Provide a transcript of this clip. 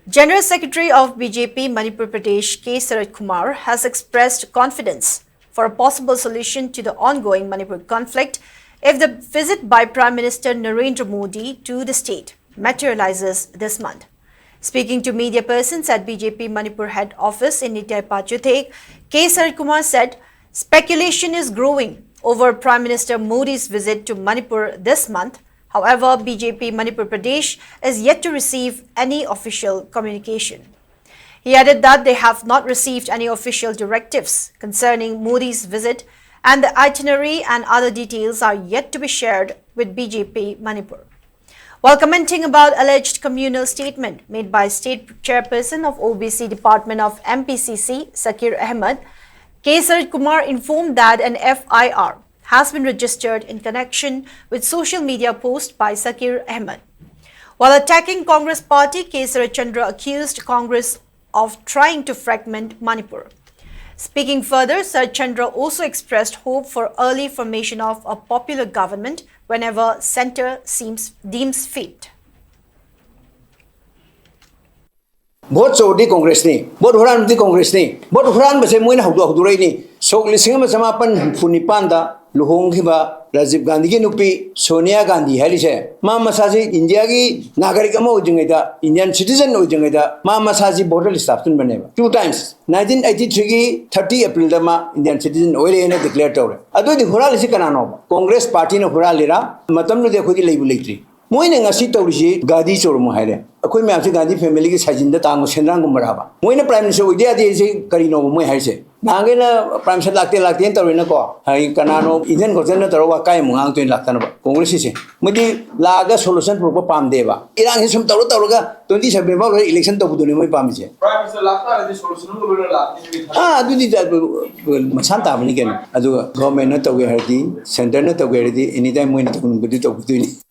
General Secretary of BJP Manipur Pradesh K. Sarat Kumar has expressed confidence for a possible solution to the ongoing Manipur conflict if the visit by Prime Minister Narendra Modi to the state materializes this month. Speaking to media persons at BJP Manipur head office in Nitai Pachuthe, K. Sarat Kumar said speculation is growing over Prime Minister Modi's visit to Manipur this month. However, BJP Manipur Pradesh is yet to receive any official communication. He added that they have not received any official directives concerning Modi's visit and the itinerary and other details are yet to be shared with BJP Manipur. While commenting about alleged communal statement made by State Chairperson of OBC Department of MPCC, Zakir Ahmed, K. Sarat Kumar informed that an FIR has been registered in connection with social media post by Zakir Ahmed. While attacking Congress party, K. Sarat Chandra accused Congress of trying to fragment Manipur. Speaking further, Sarat Chandra also expressed hope for early formation of a popular government whenever centre deems fit. Vote Saudi Congress ni, vote Huran di Congress ni, vote Huran base muina haudu ni. So lising sama pan funipanda luhong hiba Rajiv Gandhi ki nupi Sonia Gandhi hari se. Ma masaji India ki nagarik mo ujungeda, Indian citizen ujungeda. Ma masaji border establishment baneba. 2 times 1983 ki 30 April dama Indian citizen oile ne declare tawre. Ado di Huran lisi kanano. Congress party no Huran lira matam no dekho di leibu leitri. Moine ngasi tawrisi Gandhi chor mo haire. Akoi me apse Gandhi family ki sajinda tango senrang ko maraba. Moine prime minister udia di se karino mo hai se. Nangena prime minister lakte tawrina ko. Hai kanano Indian government tawwa kai mungang to laktana ba. Congress se. Mudi laga solution pro pam deba. Irang hi sum tawroga 27 ba election to buduni moi pam se. Prime minister lakta di solution ko lo lakti. Adudi masan ta bani ken. Adu government na tawge hardi, center na tawge hardi anytime moi na to buduni.